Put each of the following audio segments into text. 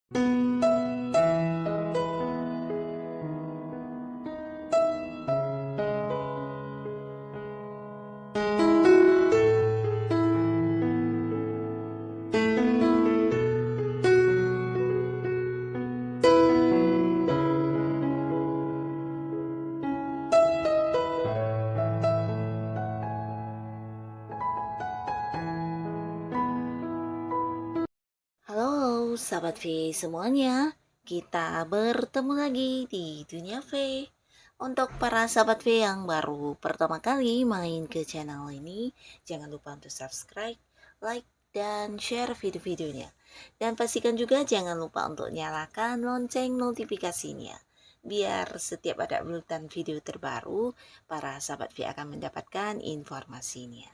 Halo sahabat V semuanya, kita bertemu lagi di Dunia V. Untuk para sahabat V yang baru pertama kali main ke channel ini, jangan lupa untuk subscribe, like, dan share video-videonya. Dan pastikan juga jangan lupa untuk nyalakan lonceng notifikasinya. Biar setiap ada uploadan video terbaru, para sahabat V akan mendapatkan informasinya.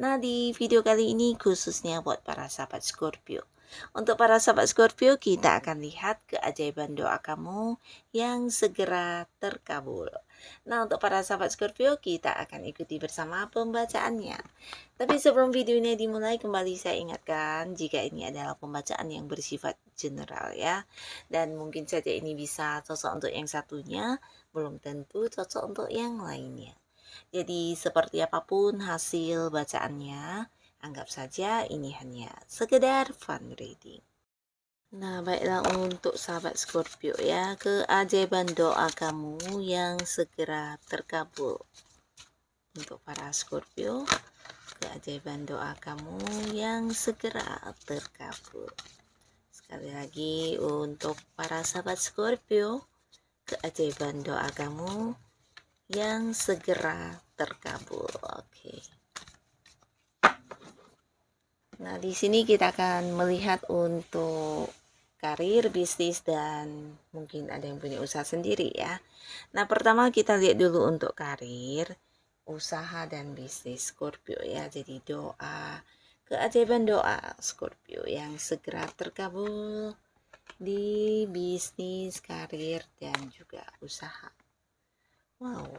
Nah, di video kali ini khususnya buat para sahabat Scorpio. Untuk para sahabat Scorpio, kita akan lihat keajaiban doa kamu yang segera terkabul. Nah, untuk para sahabat Scorpio, kita akan ikuti bersama pembacaannya. Tapi sebelum videonya dimulai, kembali saya ingatkan jika ini adalah pembacaan yang bersifat general ya. Dan mungkin saja ini bisa cocok untuk yang satunya, belum tentu cocok untuk yang lainnya. Jadi seperti apapun hasil bacaannya, anggap saja ini hanya sekedar fun reading. Nah, baiklah untuk sahabat Scorpio ya, keajaiban doa kamu yang segera terkabul. Untuk para Scorpio, keajaiban doa kamu yang segera terkabul. Sekali lagi untuk para sahabat Scorpio, keajaiban doa kamu yang segera terkabul. Oke. Nah, di sini kita akan melihat untuk karir, bisnis, dan mungkin ada yang punya usaha sendiri ya. Nah, pertama kita lihat dulu untuk karir, usaha, dan bisnis Scorpio ya. Jadi doa, keajaiban doa Scorpio yang segera terkabul di bisnis, karir, dan juga usaha. Wow.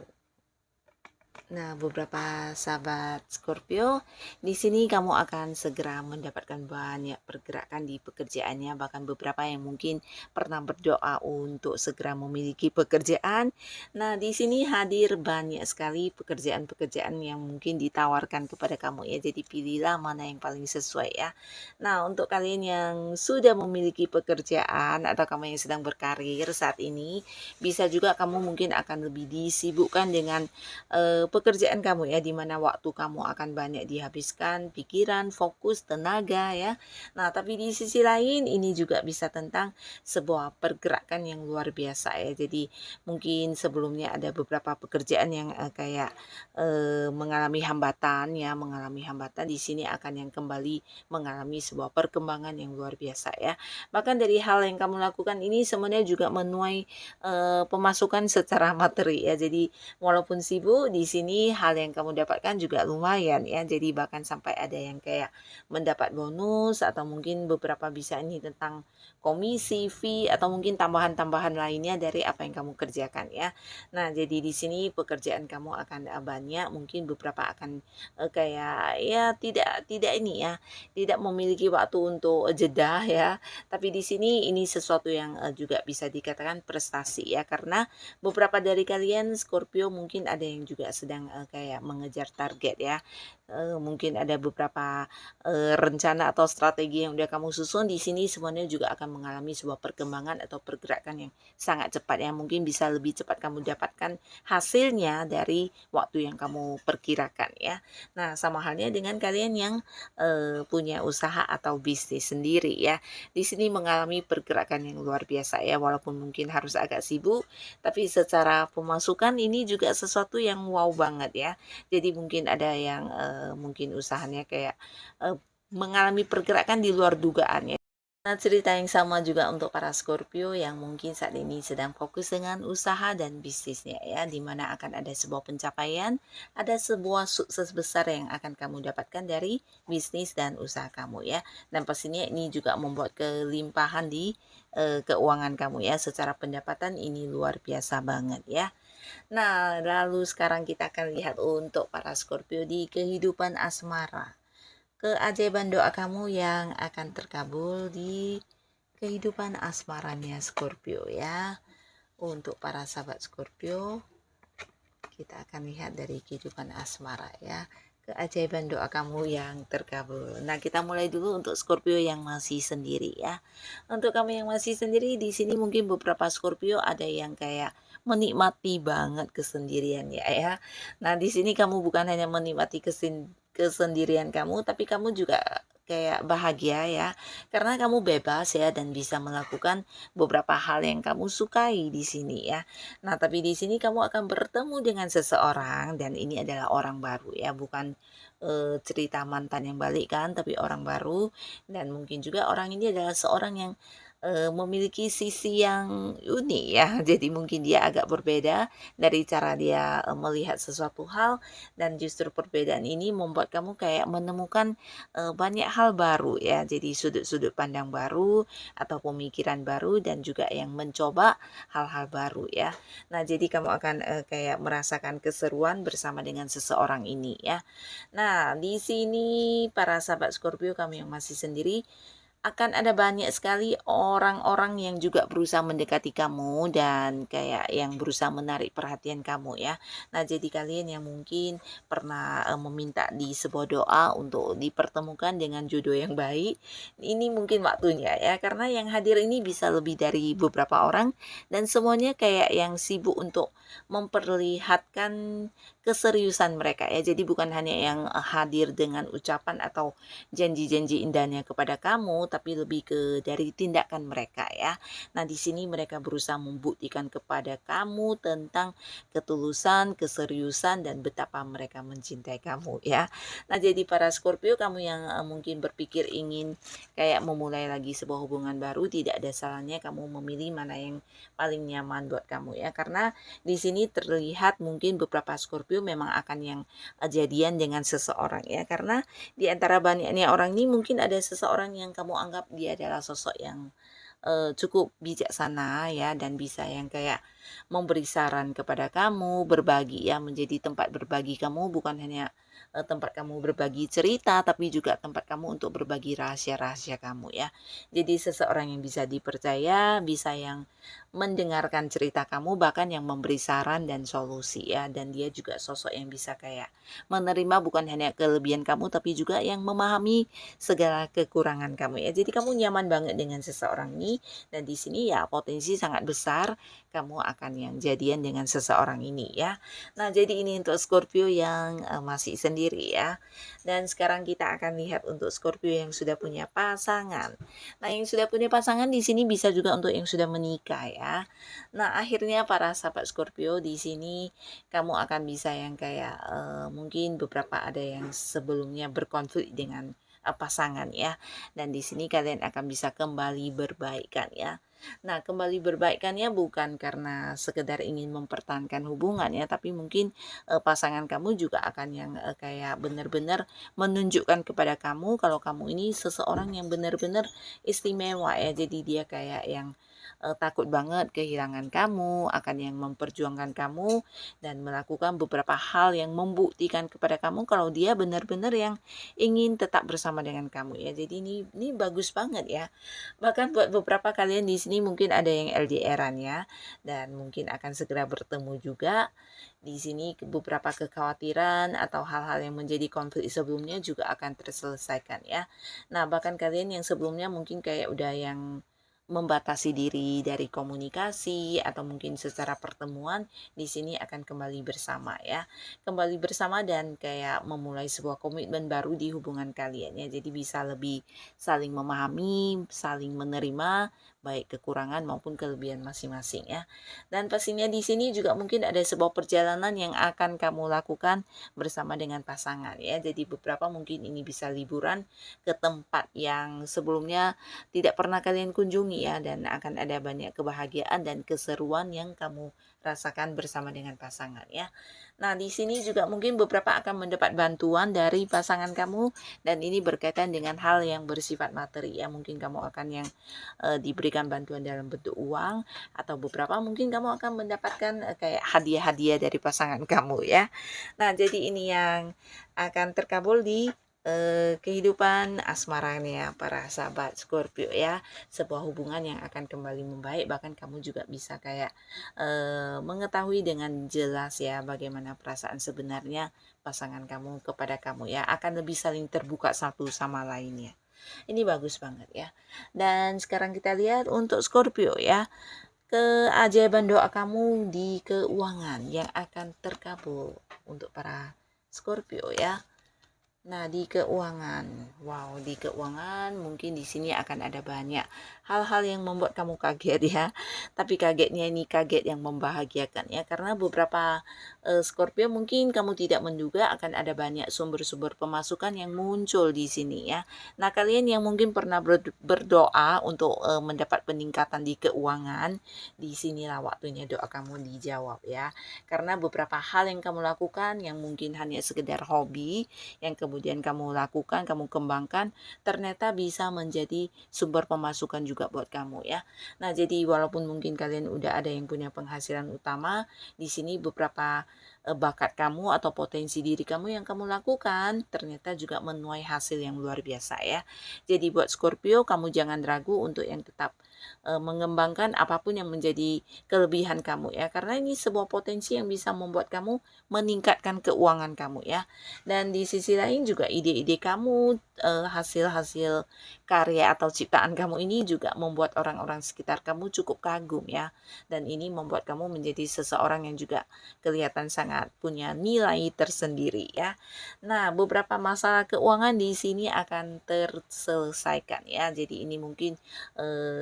Nah, beberapa sahabat Scorpio, di sini kamu akan segera mendapatkan banyak pergerakan di pekerjaannya, bahkan beberapa yang mungkin pernah berdoa untuk segera memiliki pekerjaan. Nah, di sini hadir banyak sekali pekerjaan-pekerjaan yang mungkin ditawarkan kepada kamu ya. Jadi pilihlah mana yang paling sesuai ya. Nah, untuk kalian yang sudah memiliki pekerjaan atau kamu yang sedang berkarir saat ini, bisa juga kamu mungkin akan lebih disibukkan dengan pekerjaan kamu ya, dimana waktu kamu akan banyak dihabiskan, pikiran, fokus, tenaga ya. Nah, tapi di sisi lain ini juga bisa tentang sebuah pergerakan yang luar biasa ya. Jadi mungkin sebelumnya ada beberapa pekerjaan yang kayak mengalami hambatan ya, mengalami hambatan, di sini akan yang kembali mengalami sebuah perkembangan yang luar biasa ya. Bahkan dari hal yang kamu lakukan ini sebenarnya juga menuai pemasukan secara materi ya. Jadi walaupun sibuk, di sini hal yang kamu dapatkan juga lumayan ya. Jadi bahkan sampai ada yang kayak mendapat bonus, atau mungkin beberapa bisa ini tentang komisi, fee, atau mungkin tambahan-tambahan lainnya dari apa yang kamu kerjakan ya. Nah, jadi di sini pekerjaan kamu akan banyak, mungkin beberapa akan kayak ya tidak ini ya, tidak memiliki waktu untuk jeda ya. Tapi di sini ini sesuatu yang juga bisa dikatakan prestasi ya, karena beberapa dari kalian Scorpio mungkin ada yang juga sedang kayak mengejar target ya. Mungkin ada beberapa rencana atau strategi yang udah kamu susun, di sini semuanya juga akan mengalami sebuah perkembangan atau pergerakan yang sangat cepat ya. Mungkin bisa lebih cepat kamu dapatkan hasilnya dari waktu yang kamu perkirakan ya. Nah, sama halnya dengan kalian yang punya usaha atau bisnis sendiri ya. Di sini mengalami pergerakan yang luar biasa ya, walaupun mungkin harus agak sibuk, tapi secara pemasukan ini juga sesuatu yang wow banget ya. Jadi mungkin ada yang mungkin usahanya kayak mengalami pergerakan di luar dugaan ya. Nah, cerita yang sama juga untuk para Scorpio yang mungkin saat ini sedang fokus dengan usaha dan bisnisnya ya, dimana akan ada sebuah pencapaian, ada sebuah sukses besar yang akan kamu dapatkan dari bisnis dan usaha kamu ya. Dan pastinya ini juga membuat kelimpahan di keuangan kamu ya, secara pendapatan ini luar biasa banget ya. Nah, lalu sekarang kita akan lihat untuk para Scorpio di kehidupan asmara. Keajaiban doa kamu yang akan terkabul di kehidupan asmaranya Scorpio ya. Untuk para sahabat Scorpio, kita akan lihat dari kehidupan asmara ya. Keajaiban doa kamu yang terkabul. Nah, kita mulai dulu untuk Scorpio yang masih sendiri ya. Untuk kamu yang masih sendiri, di sini mungkin beberapa Scorpio ada yang kayak menikmati banget kesendirian ya. Nah, di sini kamu bukan hanya menikmati kesendirian kamu, tapi kamu juga kayak bahagia ya, karena kamu bebas ya dan bisa melakukan beberapa hal yang kamu sukai di sini ya. Nah, tapi di sini kamu akan bertemu dengan seseorang dan ini adalah orang baru ya, bukan cerita mantan yang balik kan, tapi orang baru. Dan mungkin juga orang ini adalah seorang yang memiliki sisi yang unik ya. Jadi mungkin dia agak berbeda dari cara dia melihat sesuatu hal, dan justru perbedaan ini membuat kamu kayak menemukan banyak hal baru ya. Jadi sudut-sudut pandang baru atau pemikiran baru dan juga yang mencoba hal-hal baru ya. Nah, jadi kamu akan kayak merasakan keseruan bersama dengan seseorang ini ya. Nah, di sini para sahabat Scorpio, kamu yang masih sendiri, akan ada banyak sekali orang-orang yang juga berusaha mendekati kamu dan kayak yang berusaha menarik perhatian kamu ya. Nah, jadi kalian yang mungkin pernah meminta di sebuah doa untuk dipertemukan dengan jodoh yang baik, ini mungkin waktunya ya, karena yang hadir ini bisa lebih dari beberapa orang dan semuanya kayak yang sibuk untuk memperlihatkan keseriusan mereka ya. Jadi bukan hanya yang hadir dengan ucapan atau janji-janji indahnya kepada kamu, tapi lebih ke dari tindakan mereka ya. Nah, di sini mereka berusaha membuktikan kepada kamu tentang ketulusan, keseriusan, dan betapa mereka mencintai kamu ya. Nah, jadi para Scorpio, kamu yang mungkin berpikir ingin kayak memulai lagi sebuah hubungan baru, tidak ada salahnya kamu memilih mana yang paling nyaman buat kamu ya. Karena di sini terlihat mungkin beberapa Scorpio memang akan yang jadian dengan seseorang ya. Karena di antara banyaknya orang ini mungkin ada seseorang yang kamu anggap dia adalah sosok yang cukup bijaksana ya, dan bisa yang kayak memberi saran kepada kamu, berbagi ya, menjadi tempat berbagi kamu, bukan hanya tempat kamu berbagi cerita, tapi juga tempat kamu untuk berbagi rahasia-rahasia kamu ya. Jadi seseorang yang bisa dipercaya, bisa yang mendengarkan cerita kamu, bahkan yang memberi saran dan solusi ya. Dan dia juga sosok yang bisa kayak menerima bukan hanya kelebihan kamu, tapi juga yang memahami segala kekurangan kamu ya. Jadi kamu nyaman banget dengan seseorang ini, dan di sini ya potensi sangat besar kamu akan yang jadian dengan seseorang ini ya. Nah, jadi ini untuk Scorpio yang masih sendiri ya. Dan sekarang kita akan lihat untuk Scorpio yang sudah punya pasangan. Nah, yang sudah punya pasangan di sini bisa juga untuk yang sudah menikah ya. Nah, akhirnya para sahabat Scorpio, di sini kamu akan bisa yang kayak mungkin beberapa ada yang sebelumnya berkonflik dengan pasangan ya, dan di sini kalian akan bisa kembali berbaikan ya. Nah, kembali berbaikannya bukan karena sekedar ingin mempertahankan hubungan ya, tapi mungkin pasangan kamu juga akan yang kayak benar-benar menunjukkan kepada kamu kalau kamu ini seseorang yang benar-benar istimewa ya. Jadi dia kayak yang takut banget kehilangan kamu, akan yang memperjuangkan kamu dan melakukan beberapa hal yang membuktikan kepada kamu kalau dia benar-benar yang ingin tetap bersama dengan kamu ya. Jadi ini bagus banget ya. Bahkan buat beberapa kalian di sini mungkin ada yang LDR-an ya, dan mungkin akan segera bertemu juga. Di sini beberapa kekhawatiran atau hal-hal yang menjadi konflik sebelumnya juga akan terselesaikan ya. Nah, bahkan kalian yang sebelumnya mungkin kayak udah yang membatasi diri dari komunikasi atau mungkin secara pertemuan, di sini akan kembali bersama ya. Kembali bersama dan kayak memulai sebuah komitmen baru di hubungan kalian ya. Jadi bisa lebih saling memahami, saling menerima baik kekurangan maupun kelebihan masing-masing ya. Dan pastinya di sini juga mungkin ada sebuah perjalanan yang akan kamu lakukan bersama dengan pasangan ya. Jadi beberapa mungkin ini bisa liburan ke tempat yang sebelumnya tidak pernah kalian kunjungi ya, dan akan ada banyak kebahagiaan dan keseruan yang kamu rasakan bersama dengan pasangan ya. Nah, di sini juga mungkin beberapa akan mendapat bantuan dari pasangan kamu, dan ini berkaitan dengan hal yang bersifat materi ya. Mungkin kamu akan yang diberikan bantuan dalam bentuk uang, atau beberapa mungkin kamu akan mendapatkan kayak hadiah-hadiah dari pasangan kamu ya. Nah, jadi ini yang akan terkabul di kehidupan asmaranya para sahabat Scorpio ya, sebuah hubungan yang akan kembali membaik, bahkan kamu juga bisa kayak mengetahui dengan jelas ya bagaimana perasaan sebenarnya pasangan kamu kepada kamu ya, akan lebih saling terbuka satu sama lainnya. Ini bagus banget ya. Dan sekarang kita lihat untuk Scorpio ya, keajaiban doa kamu di keuangan yang akan terkabul untuk para Scorpio ya. Nah, di keuangan, wow, di keuangan mungkin di sini akan ada banyak hal-hal yang membuat kamu kaget ya. Tapi kagetnya ini kaget yang membahagiakan ya, karena beberapa Scorpio mungkin kamu tidak menduga akan ada banyak sumber-sumber pemasukan yang muncul di sini ya. Nah, kalian yang mungkin pernah berdoa untuk mendapat peningkatan di keuangan, di sinilah waktunya doa kamu dijawab ya. Karena beberapa hal yang kamu lakukan yang mungkin hanya sekedar hobi, yang kemudian kamu lakukan, kamu kembangkan, ternyata bisa menjadi sumber pemasukan juga buat kamu ya. Nah, jadi walaupun mungkin kalian udah ada yang punya penghasilan utama, di sini beberapa bakat kamu atau potensi diri kamu yang kamu lakukan ternyata juga menuai hasil yang luar biasa ya. Jadi buat Scorpio, kamu jangan ragu untuk yang tetap mengembangkan apapun yang menjadi kelebihan kamu ya, karena ini sebuah potensi yang bisa membuat kamu meningkatkan keuangan kamu ya. Dan di sisi lain juga ide-ide kamu, hasil-hasil karya atau ciptaan kamu ini juga membuat orang-orang sekitar kamu cukup kagum ya. Dan ini membuat kamu menjadi seseorang yang juga kelihatan sangat punya nilai tersendiri ya. Nah, beberapa masalah keuangan di sini akan terselesaikan ya. Jadi ini mungkin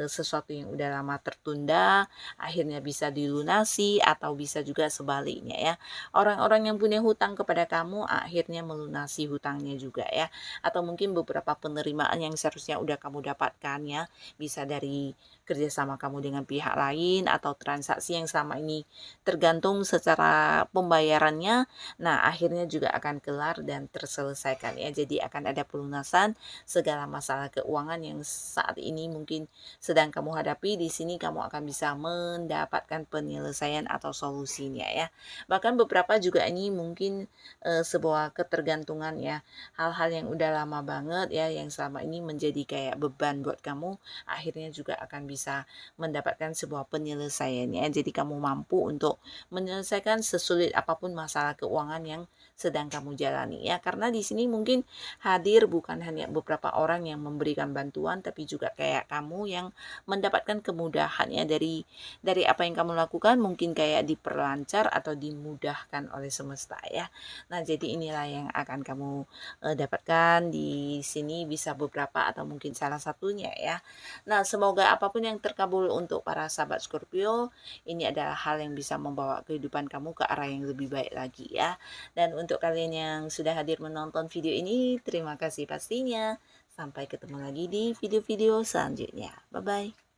sesuatu yang udah lama tertunda akhirnya bisa dilunasi, atau bisa juga sebaliknya ya. Orang-orang yang punya hutang kepada kamu akhirnya melunasi hutangnya juga ya. Atau mungkin beberapa penerimaan yang seharusnya udah kamu dapatkan ya, bisa dari kerjasama kamu dengan pihak lain atau transaksi yang selama ini tergantung secara pembayarannya. Nah, akhirnya juga akan kelar dan terselesaikan ya. Jadi akan ada pelunasan segala masalah keuangan yang saat ini mungkin sedang kamu hadapi. Di sini kamu akan bisa mendapatkan penyelesaian atau solusinya ya. Bahkan beberapa juga ini mungkin sebuah ketergantungan ya, hal-hal yang udah lama banget ya, yang selama ini menjadi kayak beban buat kamu, akhirnya juga akan bisa mendapatkan sebuah penyelesaiannya. Jadi kamu mampu untuk menyelesaikan sesulit apapun masalah keuangan yang sedang kamu jalani ya. Karena di sini mungkin hadir bukan hanya beberapa orang yang memberikan bantuan, tapi juga kayak kamu yang mendapatkan kemudahan ya dari apa yang kamu lakukan, mungkin kayak diperlancar atau dimudahkan oleh semesta ya. Nah, jadi inilah yang akan kamu dapatkan di sini, bisa beberapa atau mungkin salah satunya ya. Nah, semoga apapun yang terkabul untuk para sahabat Scorpio, ini adalah hal yang bisa membawa kehidupan kamu ke arah yang lebih baik lagi ya. Dan untuk kalian yang sudah hadir menonton video ini, terima kasih pastinya. Sampai ketemu lagi di video-video selanjutnya. Bye-bye.